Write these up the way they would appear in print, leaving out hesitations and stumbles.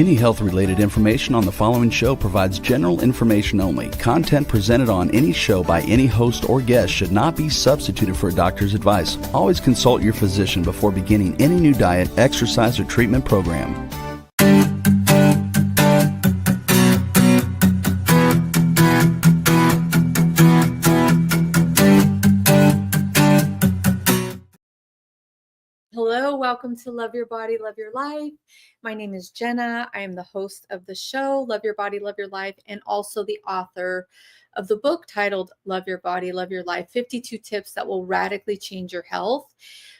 Any health-related information on the following show provides general information only. Content presented on any show by any host or guest should not be substituted for a doctor's advice. Always consult your physician before beginning any new diet, exercise, or treatment program. Hello, welcome to Love Your Body, Love Your Life. My name is Jenna. I am the host of the show, Love Your Body, Love Your Life, and also the author of the book titled Love Your Body, Love Your Life, 52 Tips That Will Radically Change Your Health.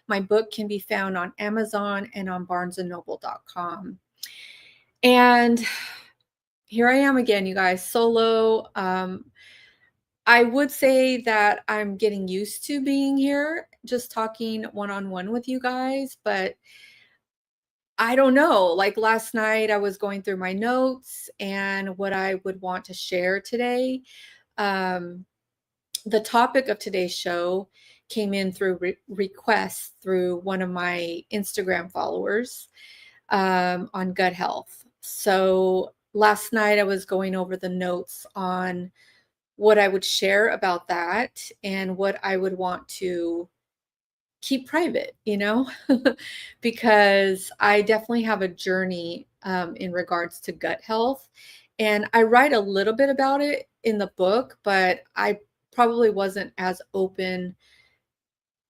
My book can be found on Amazon and on barnesandnoble.com. And here I am again, you guys, solo. I would say that I'm getting used to being here, just talking one-on-one with you guys, but I don't know. Like last night, I was going through my notes and what I would want to share today. The topic of today's show came in through requests through one of my Instagram followers on gut health. So last night, I was going over the notes on what I would share about that and what I would want to keep private, because I definitely have a journey in regards to gut health. And I write a little bit about it in the book, but I probably wasn't as open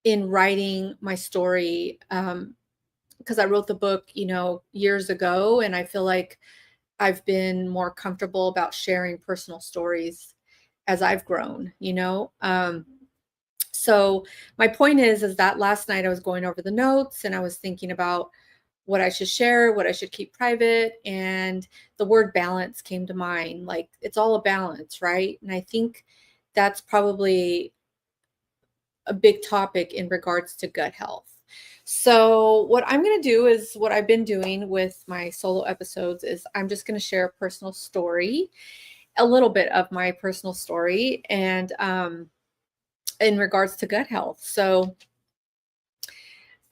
in writing my story because I wrote the book, years ago. And I feel like I've been more comfortable about sharing personal stories as I've grown, So my point is that last night I was going over the notes and I was thinking about what I should share, what I should keep private. And the word balance came to mind. Like it's all a balance, right? And I think that's probably a big topic in regards to gut health. So what I'm going to do is what I've been doing with my solo episodes is I'm just going to share a personal story, a little bit of my personal story and in regards to gut health. So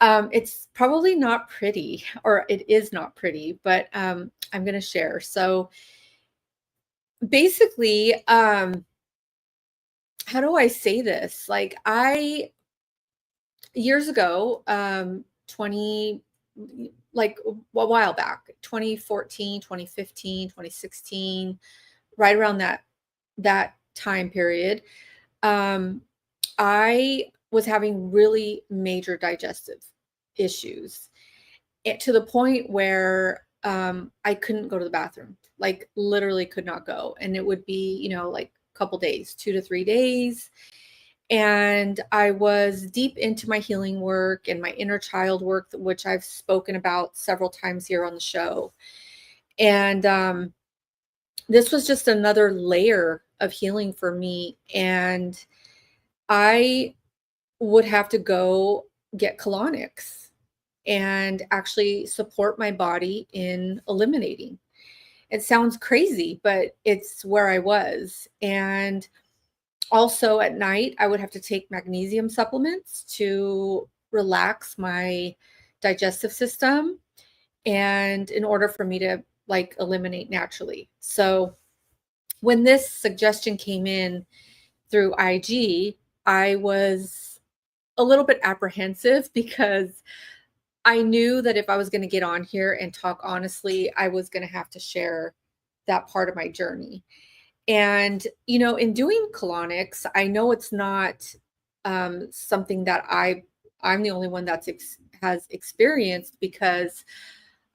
it's probably not pretty, or it is not pretty, but I'm going to share. So basically, how do I say this? Like years ago, 20, like a while back, 2014, 2015, 2016, right around that time period, I was having really major digestive issues to the point where I couldn't go to the bathroom, like literally could not go. And it would be, like a couple days, 2 to 3 days. And I was deep into my healing work and my inner child work, which I've spoken about several times here on the show. And this was just another layer of healing for me. And I would have to go get colonics and actually support my body in eliminating. It sounds crazy, but it's where I was. And also at night, I would have to take magnesium supplements to relax my digestive system and in order for me to like eliminate naturally. So when this suggestion came in through IG, I was a little bit apprehensive because I knew that if I was going to get on here and talk honestly, I was going to have to share that part of my journey. And, in doing colonics, I know it's not something that I'm the only one has experienced, because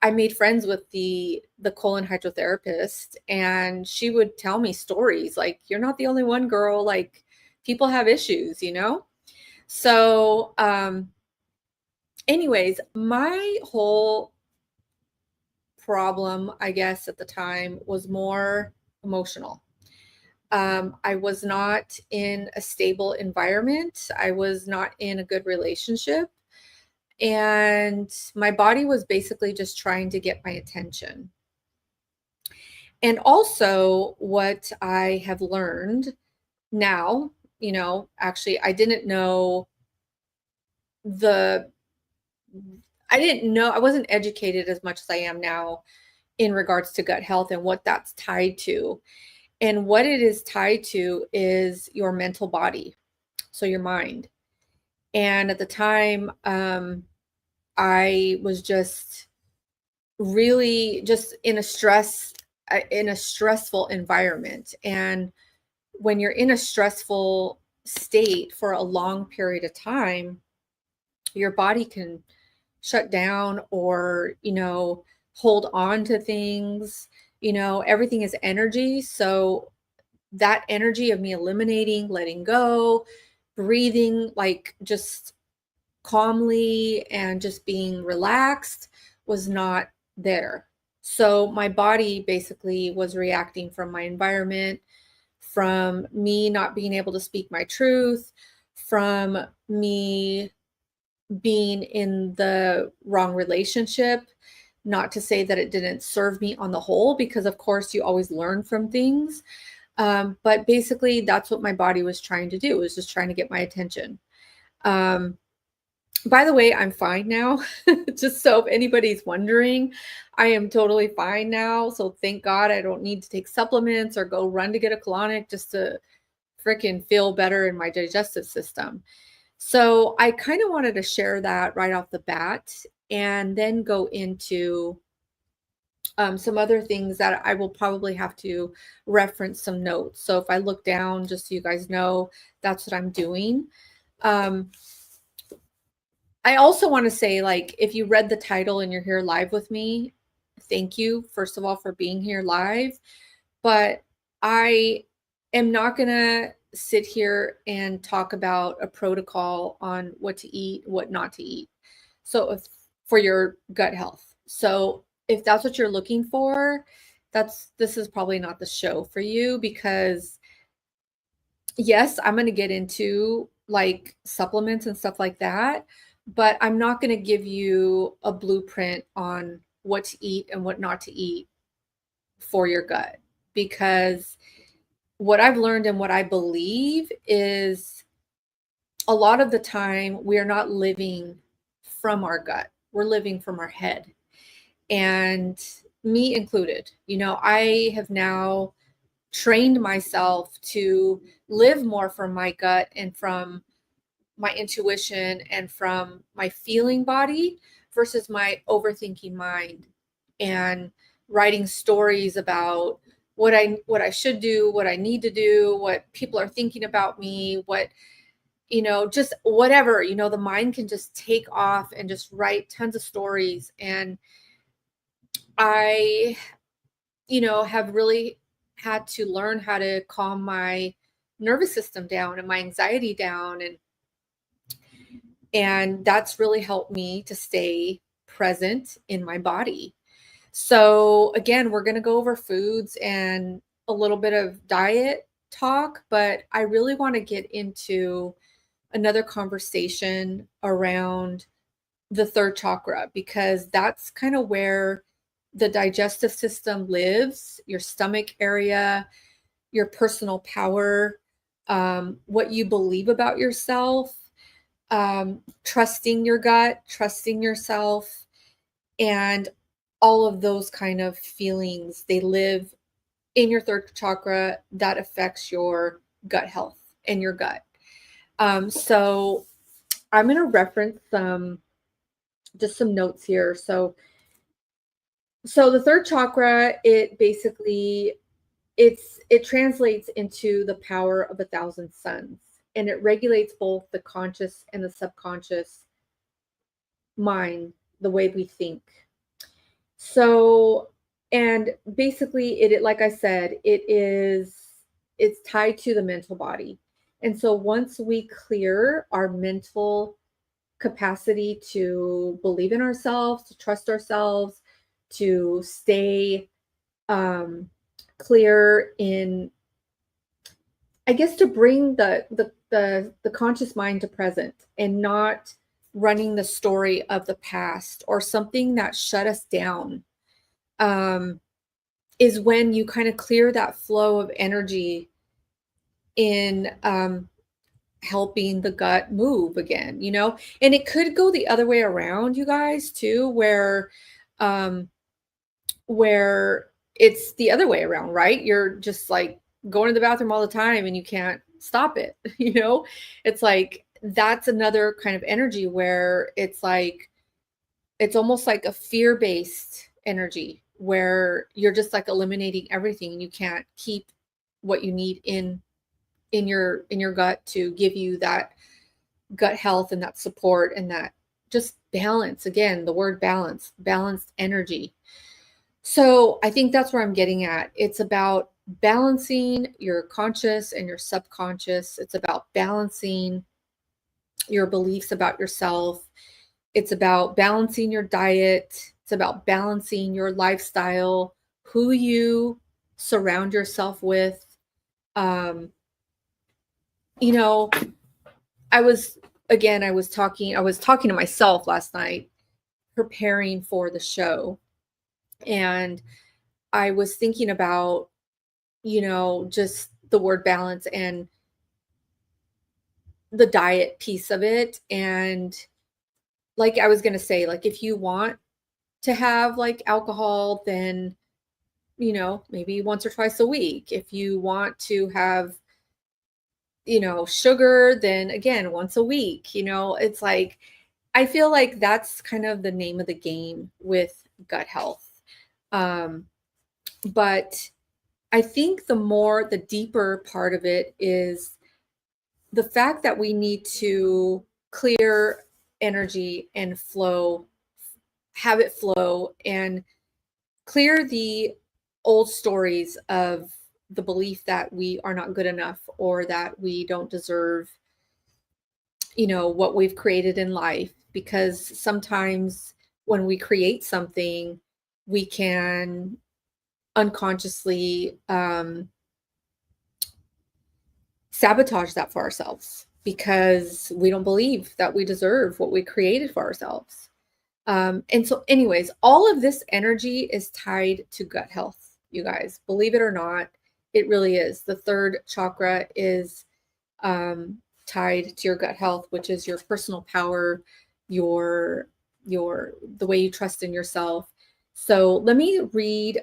I made friends with the colon hydrotherapist, and she would tell me stories like, you're not the only one, girl, like people have issues, So, anyways, my whole problem, I guess, at the time was more emotional. I was not in a stable environment. I was not in a good relationship. And my body was basically just trying to get my attention. And also, what I have learned now, actually, I didn't know I wasn't educated as much as I am now in regards to gut health and what that's tied to. And what it is tied to is your mental body, so your mind. And at the time, I was just really just in a stressful environment. And when you're in a stressful state for a long period of time, your body can shut down or, hold on to things. Everything is energy. So that energy of me eliminating, letting go, breathing, like just calmly and just being relaxed was not there. So my body basically was reacting from my environment, from me not being able to speak my truth, from me being in the wrong relationship. Not to say that it didn't serve me on the whole, because of course you always learn from things. But basically that's what my body was trying to do, was just trying to get my attention. Um, by the way, I'm fine now. Just so if anybody's wondering, I am totally fine now. So thank God I don't need to take supplements or go run to get a colonic just to freaking feel better in my digestive system. So I kind of wanted to share that right off the bat and then go into some other things that I will probably have to reference some notes. So if I look down, just so you guys know, that's what I'm doing. Um, I also want to say, like, if you read the title and you're here live with me, thank you, first of all, for being here live. But I am not going to sit here and talk about a protocol on what to eat, what not to eat. So if for your gut health. So if that's what you're looking for, this is probably not the show for you, because yes, I'm going to get into like supplements and stuff like that, but I'm not going to give you a blueprint on what to eat and what not to eat for your gut, because what I've learned and what I believe is a lot of the time we are not living from our gut. We're living from our head. And me included, I have now trained myself to live more from my gut and from my intuition and from my feeling body versus my overthinking mind, and writing stories about what I should do, what I need to do, what people are thinking about me, what just whatever, the mind can just take off and just write tons of stories. And I have really had to learn how to calm my nervous system down and my anxiety down, and that's really helped me to stay present in my body. So again, we're going to go over foods and a little bit of diet talk, but I really want to get into another conversation around the third chakra, because that's kind of where the digestive system lives, your stomach area, your personal power, what you believe about yourself, trusting your gut, trusting yourself, and all of those kind of feelings. They live in your third chakra. That affects your gut health and your gut. So I'm going to reference just some notes here. So the third chakra, it basically it translates into the power of 1,000 suns, and it regulates both the conscious and the subconscious mind, the way we think. So, and basically like I said, it's tied to the mental body. And so once we clear our mental capacity to believe in ourselves, to trust ourselves, to stay clear in, I guess, to bring the conscious mind to present and not running the story of the past or something that shut us down, is when you kind of clear that flow of energy in helping the gut move again, and it could go the other way around, you guys, too, where where it's the other way around, right? You're just like going to the bathroom all the time and you can't stop it, It's like that's another kind of energy where it's like it's almost like a fear-based energy where you're just like eliminating everything and you can't keep what you need in your gut to give you that gut health and that support and that just balance. Again, the word balance, balanced energy. So I think that's where I'm getting at. It's about balancing your conscious and your subconscious. It's about balancing your beliefs about yourself. It's about balancing your diet. It's about balancing your lifestyle, who you surround yourself with. Um, you know, I was talking to myself last night preparing for the show, and I was thinking about, just the word balance and the diet piece of it. And like I was going to say, like, if you want to have like alcohol, then, maybe once or twice a week. If you want to have, sugar, then again, once a week. It's like, I feel like that's kind of the name of the game with gut health. Um, but I think the deeper part of it is the fact that we need to clear energy and have it flow and clear the old stories of the belief that we are not good enough or that we don't deserve, what we've created in life. Because sometimes when we create something, we can unconsciously sabotage that for ourselves because we don't believe that we deserve what we created for ourselves. And so, anyways, all of this energy is tied to gut health, you guys. Believe it or not, it really is. The third chakra is tied to your gut health, which is your personal power, your the way you trust in yourself. So let me read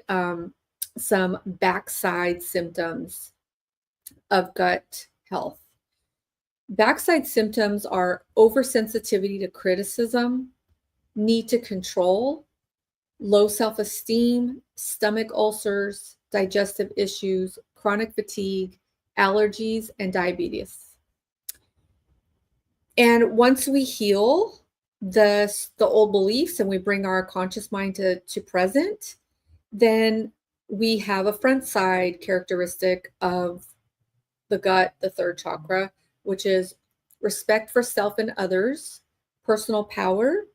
some backside symptoms of gut health. Backside symptoms are oversensitivity to criticism, need to control, low self-esteem, stomach ulcers, digestive issues, chronic fatigue, allergies, and diabetes. And once we heal the old beliefs and we bring our conscious mind to present, then we have a front side characteristic of the gut, the third chakra, which is respect for self and others, personal power,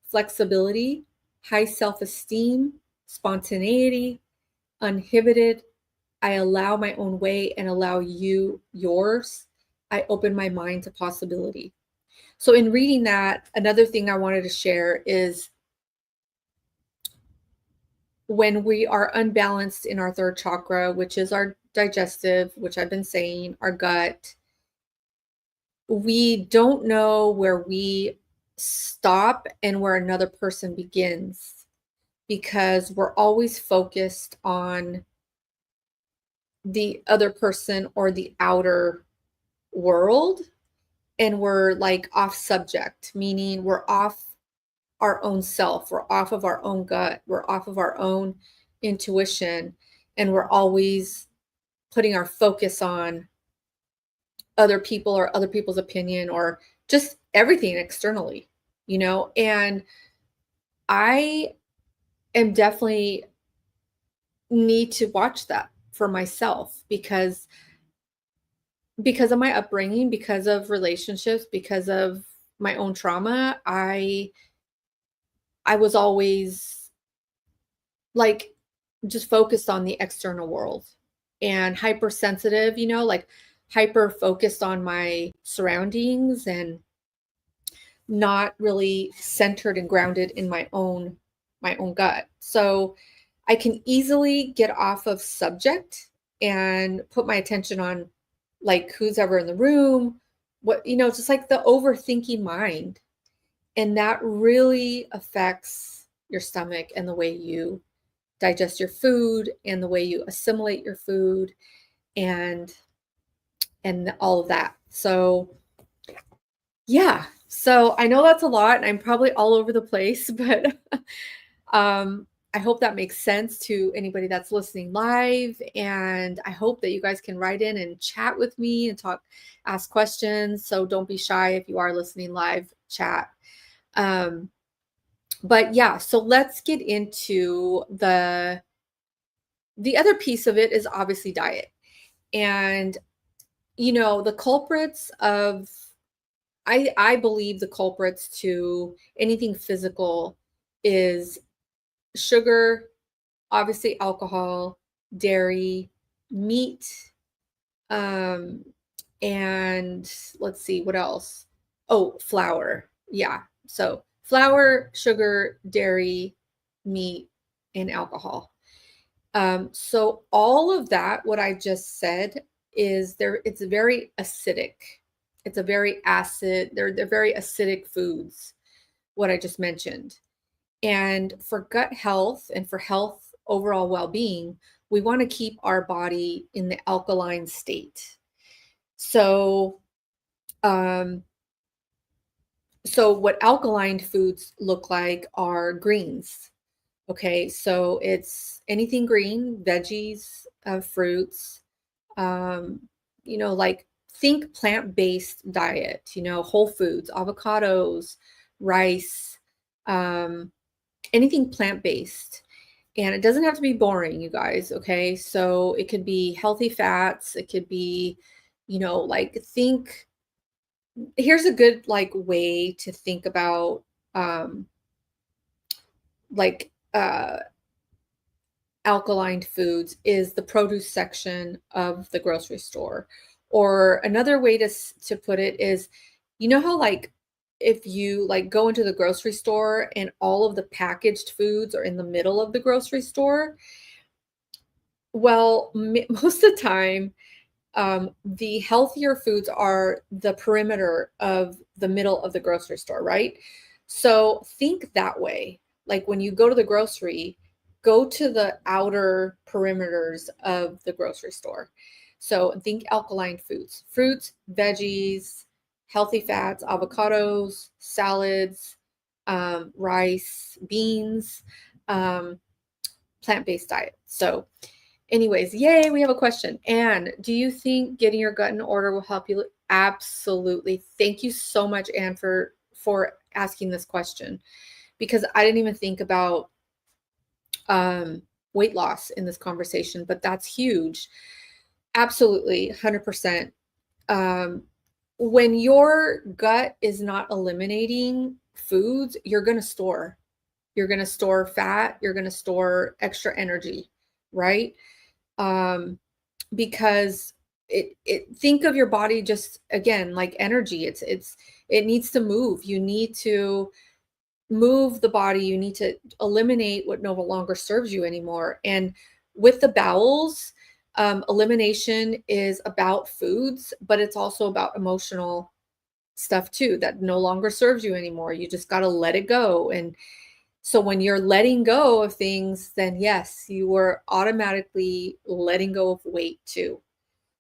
flexibility, high self-esteem, spontaneity, uninhibited. I allow my own way and allow you yours. I open my mind to possibility. So in reading that, another thing I wanted to share is when we are unbalanced in our third chakra, which is our digestive, which I've been saying, our gut, we don't know where we stop and where another person begins because we're always focused on the other person or the outer world, and we're like off subject, meaning we're off our own self, we're off of our own gut, we're off of our own intuition, and we're always putting our focus on other people or other people's opinion or just everything externally, and I am definitely need to watch that for myself because of my upbringing, because of relationships, because of my own trauma. I was always like just focused on the external world and hypersensitive, like hyper focused on my surroundings and not really centered and grounded in my own gut. So I can easily get off of subject and put my attention on like who's ever in the room, what, just like the overthinking mind. And that really affects your stomach and the way you digest your food and the way you assimilate your food and all of that. So yeah. So I know that's a lot and I'm probably all over the place, but I hope that makes sense to anybody that's listening live. And I hope that you guys can write in and chat with me and talk, ask questions. So don't be shy if you are listening live, chat. But yeah, so let's get into the other piece of it is obviously diet. And the culprits of I believe the culprits to anything physical is sugar, obviously alcohol, dairy, meat, um, and let's see what else. Oh, flour. Yeah. So flour, sugar, dairy, meat, and alcohol. So all of that, what I just said, is it's very acidic. It's a very acid, they're very acidic foods, what I just mentioned. And for gut health and for health overall well-being, we want to keep our body in the alkaline state. So, um, so what alkaline foods look like are greens. Okay, so it's anything green, veggies, fruits, um, like think plant-based diet, whole foods, avocados, rice, um, anything plant-based. And it doesn't have to be boring, you guys, okay? So it could be healthy fats, it could be, like here's a good like way to think about um like alkaline foods is the produce section of the grocery store. Or another way to put it is, how like if you like go into the grocery store and all of the packaged foods are in the middle of the grocery store. Well, most of the time, the healthier foods are the perimeter of the middle of the grocery store, right? So think that way. Like when you go to the grocery, go to the outer perimeters of the grocery store. So think alkaline foods, fruits, veggies, healthy fats, avocados, salads, rice, beans, um, plant-based diet. So anyways, yay, we have a question. Anne, do you think getting your gut in order will help you? Absolutely. Thank you so much, Anne, for asking this question, because I didn't even think about weight loss in this conversation, but that's huge. Absolutely, 100%. When your gut is not eliminating foods, you're going to store. You're going to store fat. You're going to store extra energy, right? Because it think of your body just again like energy. It needs to move. You need to move the body. You need to eliminate what no longer serves you anymore. And with the bowels, elimination is about foods, but it's also about emotional stuff too that no longer serves you anymore. You just got to let it go. And so when you're letting go of things, then yes, you were automatically letting go of weight too.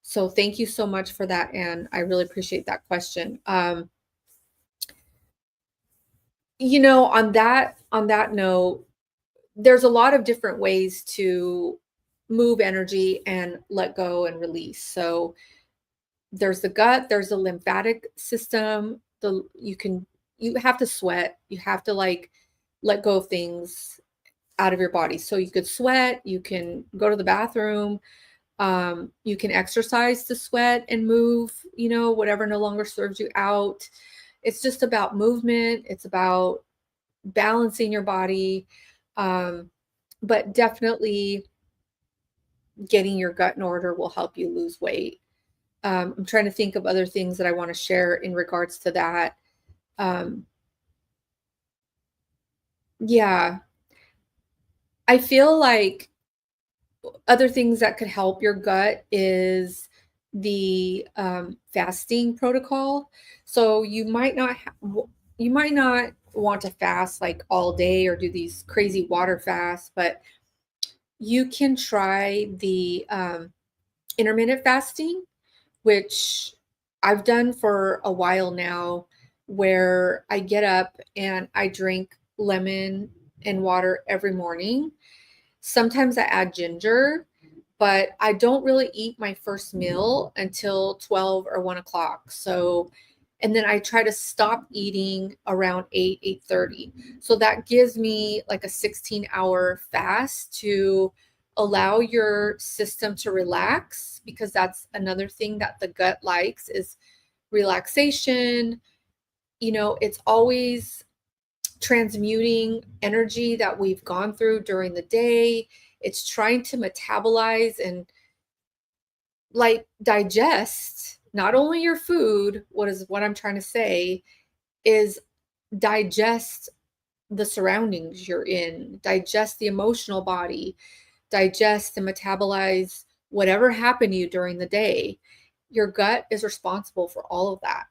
So thank you so much for that, Anne. I really appreciate that question. On that note, there's a lot of different ways to move energy and let go and release. So there's the gut, there's the lymphatic system. You have to sweat. You have to like let go of things out of your body. So you could sweat, you can go to the bathroom, you can exercise to sweat and move, whatever no longer serves you out. It's just about movement. It's about balancing your body. But definitely getting your gut in order will help you lose weight. I'm trying to think of other things that I want to share in regards to that. Yeah, I feel like other things that could help your gut is the fasting protocol. So you might not want to fast like all day or do these crazy water fasts, but you can try the intermittent fasting, which I've done for a while now, where I get up and I drink lemon and water every morning. Sometimes I add ginger, but I don't really eat my first meal until 12 or 1 o'clock. So, and then I try to stop eating around 8, 8:30. So that gives me like a 16-hour fast to allow your system to relax, because that's another thing that the gut likes is relaxation. It's always transmuting energy that we've gone through during the day. It's trying to metabolize and like digest not only your food, what I'm trying to say is digest the surroundings you're in, digest the emotional body, digest and metabolize whatever happened to you during the day. Your gut is responsible for all of that.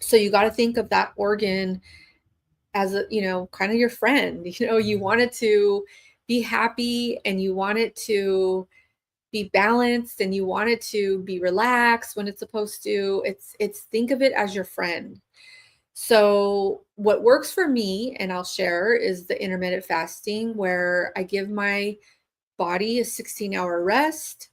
So you got to think of that organ as a, kind of your friend. You want it to be happy, and you want it to be balanced, and you want it to be relaxed when it's supposed to. It's think of it as your friend. So what works for me, and I'll share, is the intermittent fasting, where I give my body a 16-hour rest,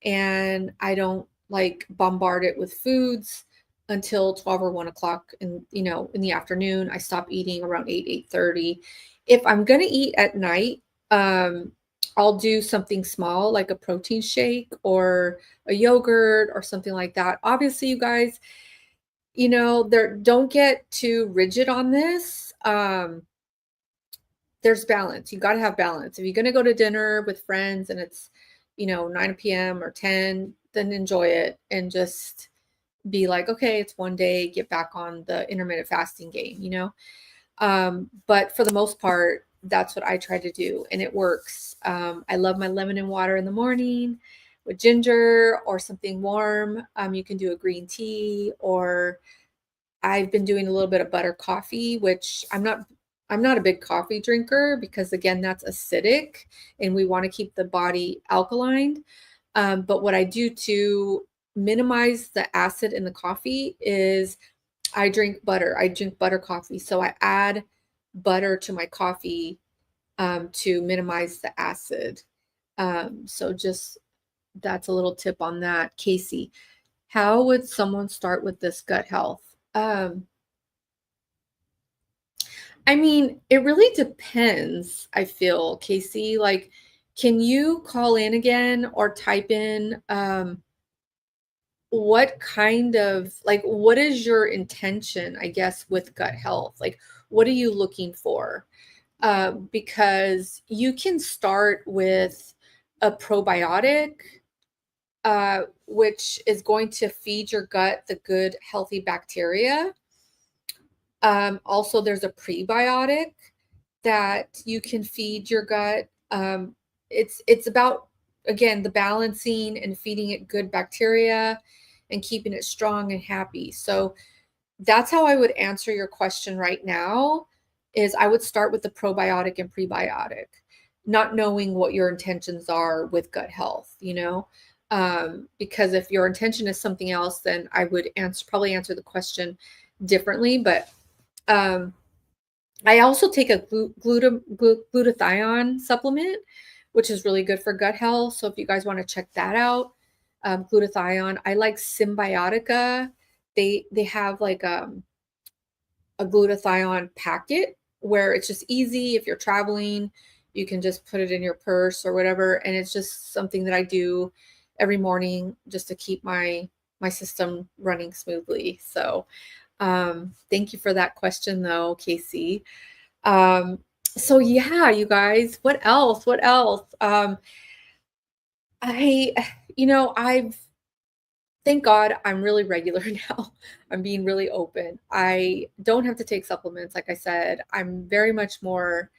and I don't like bombard it with foods until 12 or 1 o'clock in the afternoon. I stop eating around 8, 8:30. If I'm gonna eat at night, I'll do something small like a protein shake or a yogurt or something like that. Obviously, you guys, there don't get too rigid on this. There's balance. You got to have balance. If you're going to go to dinner with friends and it's, 9 p.m. or 10, then enjoy it and just be like, okay, it's one day, get back on the intermittent fasting game. But for the most part, that's what I try to do, and it works. I love my lemon and water in the morning with ginger or something warm. You can do a green tea, or I've been doing a little bit of butter coffee, which I'm not a big coffee drinker, because again, that's acidic and we want to keep the body alkaline. But what I do to minimize the acid in the coffee is I drink butter. I drink butter coffee. So I add butter to my coffee to minimize the acid. So just that's a little tip on that. Casey, how would someone start with this gut health? I mean, it really depends, I feel, Casey. Like, can you call in again or type in what is your intention, I guess, with gut health? Like, what are you looking for? Because you can start with a probiotic, which is going to feed your gut the good, healthy bacteria. Also, there's a prebiotic that you can feed your gut. It's about, again, the balancing and feeding it good bacteria and keeping it strong and happy. So that's how I would answer your question right now, is I would start with the probiotic and prebiotic, not knowing what your intentions are with gut health, because if your intention is something else, then I would probably answer the question differently. But I also take a glutathione supplement, which is really good for gut health. So if you guys want to check that out, glutathione. I like Symbiotica. They have like a glutathione packet where it's just easy. If you're traveling, you can just put it in your purse or whatever, and it's just something that I do every morning just to keep my system running smoothly. So thank you for that question though, Casey. So yeah, you guys, what else? I've thank God I'm really regular now. I'm being really open. I don't have to take supplements. Like I said, I'm very much more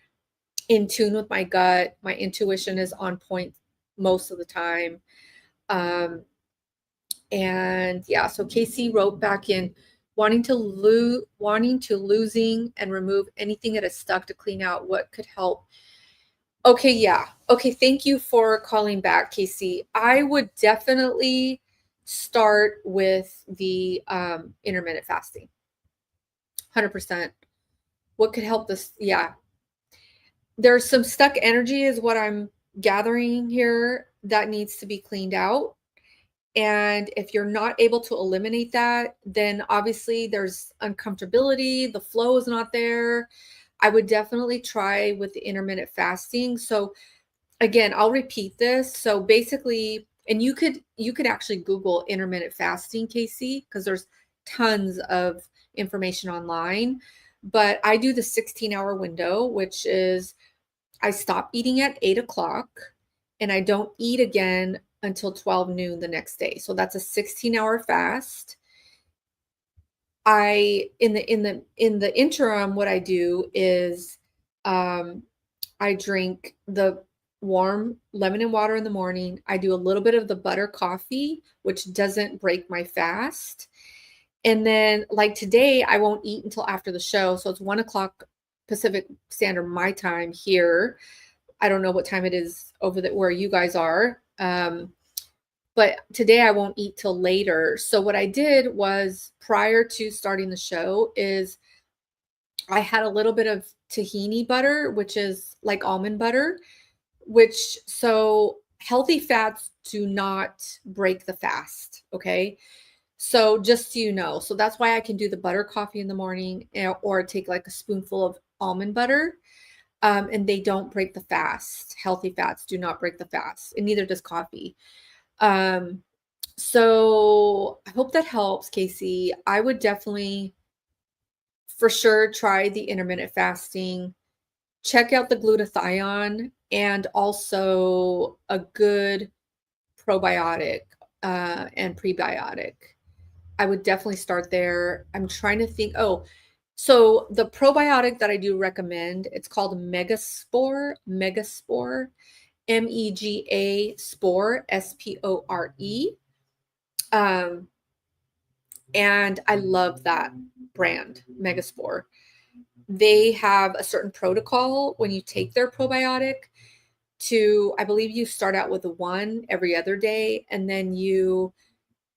in tune with my gut. My intuition is on point most of the time. And yeah, so Casey wrote back in, wanting to losing and remove anything that is stuck to clean out what could help. Okay, yeah. Okay, thank you for calling back, Casey. I would definitely start with the intermittent fasting. 100%. What could help this? Yeah. There's some stuck energy is what I'm gathering here that needs to be cleaned out. And if you're not able to eliminate that, then obviously there's uncomfortability, the flow is not there. I would definitely try with the intermittent fasting. So again, I'll repeat this. So basically, and you could actually Google intermittent fasting, Casey, because there's tons of information online. But I do the 16-hour window, which is I stop eating at 8 o'clock and I don't eat again until 12 noon the next day. So that's a 16-hour fast. I in the interim, what I do is um I drink the warm lemon and water in the morning. I do a little bit of the butter coffee, which doesn't break my fast. And then, like today, I won't eat until after the show. So it's 1 o'clock Pacific Standard my time here. I don't know what time it is over there where you guys are. But today I won't eat till later. So what I did was prior to starting the show is I had a little bit of tahini butter, which is like almond butter, which so healthy fats do not break the fast. Okay. So just so you know, so that's why I can do the butter coffee in the morning or take like a spoonful of almond butter. And they don't break the fast. Healthy fats do not break the fast, and neither does coffee. Um, so I hope that helps, Casey. I would definitely for sure try the intermittent fasting. Check out the glutathione and also a good probiotic and prebiotic. I would definitely start there. I'm trying to think. Oh, so the probiotic that I do recommend, it's called Megaspore, MEGA Spore, SPORE. Um, and I love that brand, Megaspore. They have a certain protocol when you take their probiotic to, I believe you start out with one every other day and then you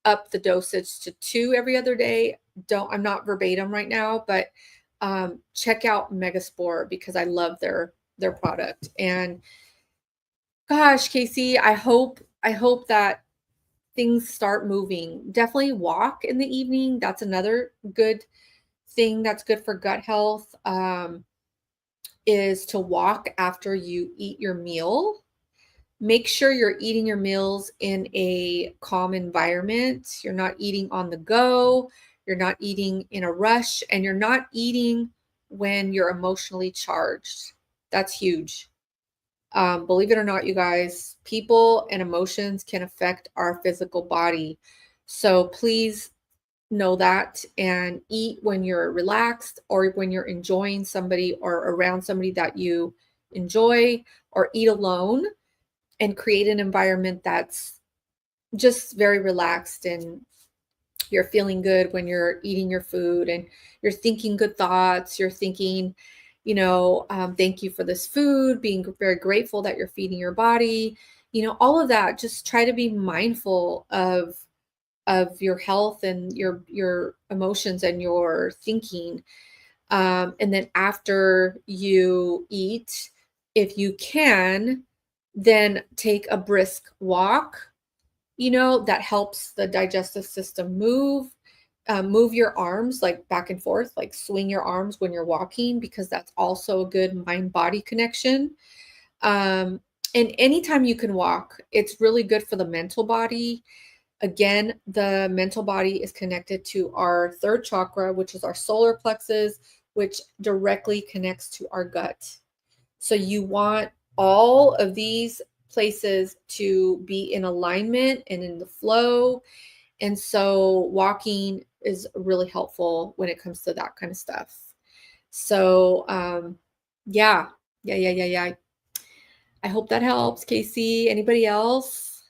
up the dosage to two every other day. I'm not verbatim right now, but check out Megaspore because I love their product. And gosh, Casey, I hope that things start moving. Definitely walk in the evening. That's another good thing that's good for gut health. Is to walk after you eat your meal. Make sure you're eating your meals in a calm environment. You're not eating on the go, you're not eating in a rush, and you're not eating when you're emotionally charged. That's huge. Believe it or not, you guys, people and emotions can affect our physical body. So please know that and eat when you're relaxed or when you're enjoying somebody or around somebody that you enjoy, or eat alone and create an environment that's just very relaxed and you're feeling good when you're eating your food and you're thinking good thoughts. You're thinking, thank you for this food, being very grateful that you're feeding your body, all of that. Just try to be mindful of your health and your emotions and your thinking. And then after you eat, if you can, then take a brisk walk, that helps the digestive system move. Move your arms like back and forth, like swing your arms when you're walking, because that's also a good mind body connection. And anytime you can walk, it's really good for the mental body. Again, the mental body is connected to our third chakra, which is our solar plexus, which directly connects to our gut. So you want all of these places to be in alignment and in the flow. And so walking is really helpful when it comes to that kind of stuff. So yeah, yeah. I hope that helps, Casey. Anybody else?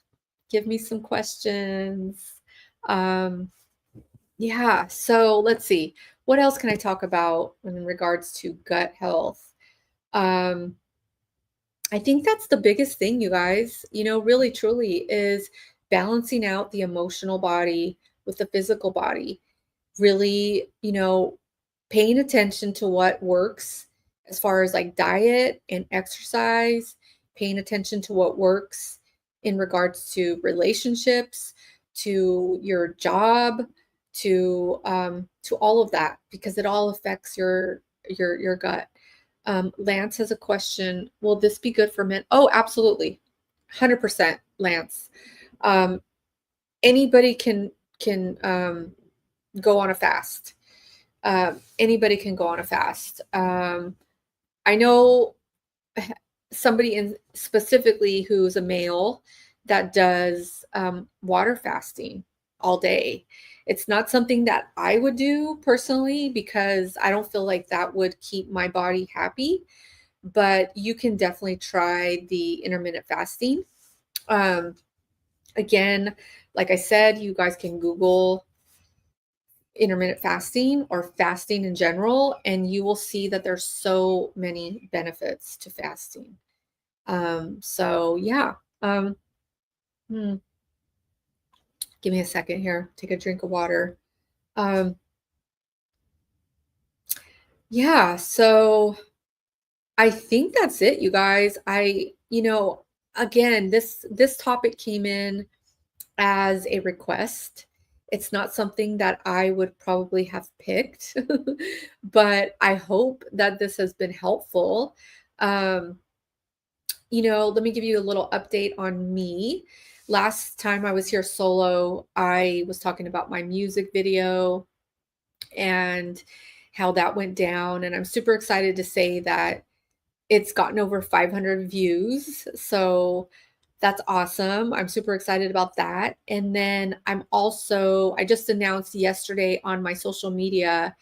Give me some questions. Um, yeah, so let's see. What else can I talk about in regards to gut health? Um, I think that's the biggest thing, you guys, really truly is balancing out the emotional body with the physical body. Really, paying attention to what works as far as like diet and exercise, paying attention to what works in regards to relationships, to your job, to all of that, because it all affects your gut. Lance has a question. Will this be good for men? Oh, absolutely. 100%, Lance. Um, anybody can go on a fast. Anybody can go on a fast. I know somebody in specifically who's a male that does water fasting all day. It's not something that I would do personally because I don't feel like that would keep my body happy, but you can definitely try the intermittent fasting. Um, again, like I said, you guys can Google intermittent fasting or fasting in general, and you will see that there's so many benefits to fasting. So yeah. Um, hmm, give me a second here. Take a drink of water. Um, yeah, so I think that's it, you guys. Again, this topic came in as a request. It's not something that I would probably have picked, but I hope that this has been helpful. Um, let me give you a little update on me. Last time I was here solo, I was talking about my music video and how that went down. And I'm super excited to say that it's gotten over 500 views. So that's awesome. I'm super excited about that. And then I just announced yesterday on my social media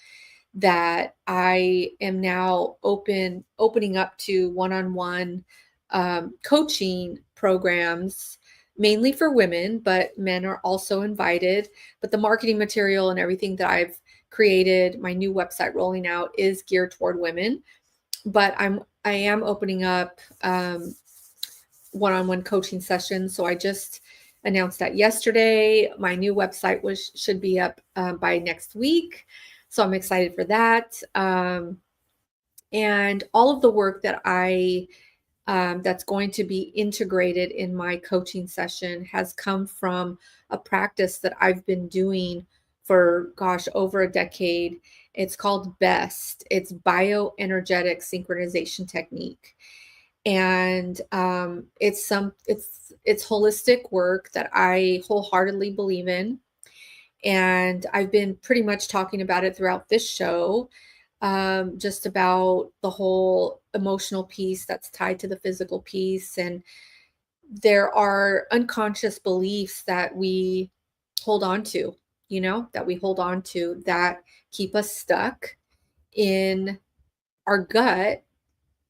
that I am now opening up to one-on-one coaching programs, mainly for women, but men are also invited. But the marketing material and everything that I've created, my new website rolling out, is geared toward women. But I am opening up one-on-one coaching sessions. So I just announced that yesterday. My new website should be up by next week. So I'm excited for that. And all of the work that that's going to be integrated in my coaching session has come from a practice that I've been doing for, gosh, over a decade. It's called BEST. It's bioenergetic synchronization technique. And it's holistic work that I wholeheartedly believe in. And I've been pretty much talking about it throughout this show, just about the whole emotional piece that's tied to the physical piece. And there are unconscious beliefs that we hold on to, that keep us stuck in our gut.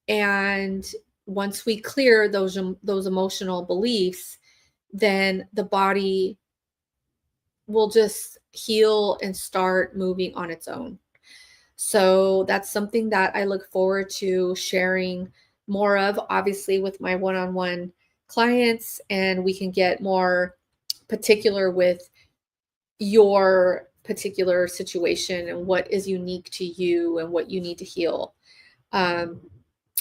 And once we clear those emotional beliefs, then the body will just heal and start moving on its own. So that's something that I look forward to sharing more of, obviously, with my one-on-one clients, and we can get more particular with your particular situation and what is unique to you and what you need to heal.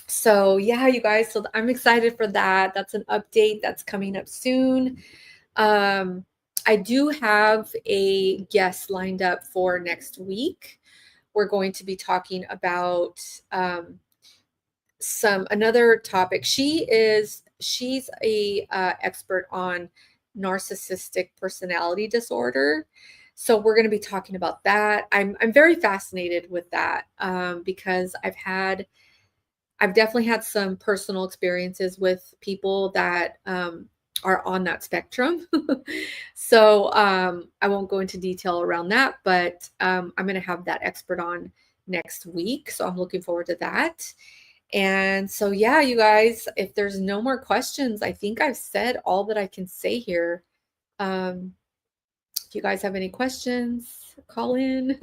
So yeah, you guys, so I'm excited for that. That's an update that's coming up soon. I do have a guest lined up for next week. We're going to be talking about another topic. She's a expert on narcissistic personality disorder. So we're going to be talking about that. I'm very fascinated with that because I've definitely had some personal experiences with people that are on that spectrum. So I won't go into detail around that, but I'm going to have that expert on next week. So I'm looking forward to that. And so, yeah, you guys, if there's no more questions, I think I've said all that I can say here. If you guys have any questions, call in.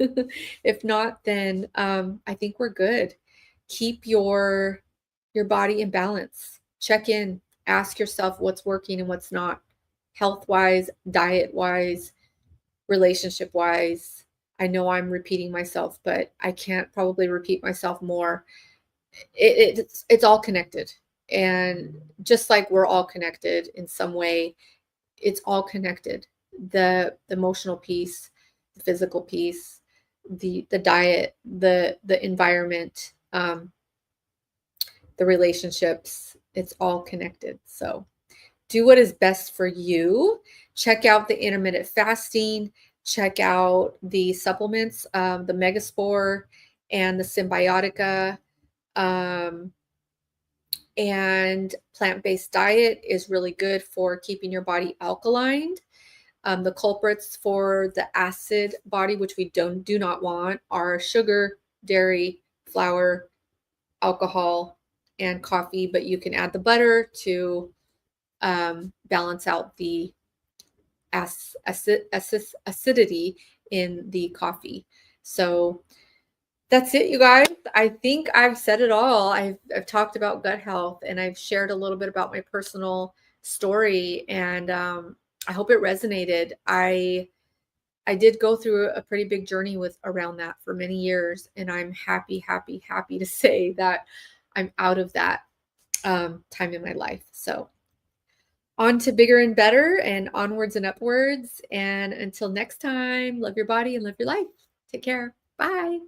If not, then I think we're good. Keep your body in balance. check in, ask yourself what's working and what's not, health-wise, diet-wise, relationship-wise. I know I'm repeating myself, but I can't probably repeat myself more. It's all connected. And just like we're all connected in some way, it's all connected. The emotional piece, the physical piece, the diet, the environment, the relationships, it's all connected. So do what is best for you. Check out the intermittent fasting, check out the supplements, the Megaspore and the Symbiotica. And plant-based diet is really good for keeping your body alkaline. The culprits for the acid body, which we do not want, are sugar, dairy, flour, alcohol, and coffee. But you can add the butter to balance out the acidity in the coffee. So that's it, you guys. I think I've said it all. I've talked about gut health, and I've shared a little bit about my personal story, and I hope it resonated. I did go through a pretty big journey around that for many years, and I'm happy to say that I'm out of that time in my life. So on to bigger and better, and onwards and upwards. And until next time, love your body and live your life. Take care. Bye.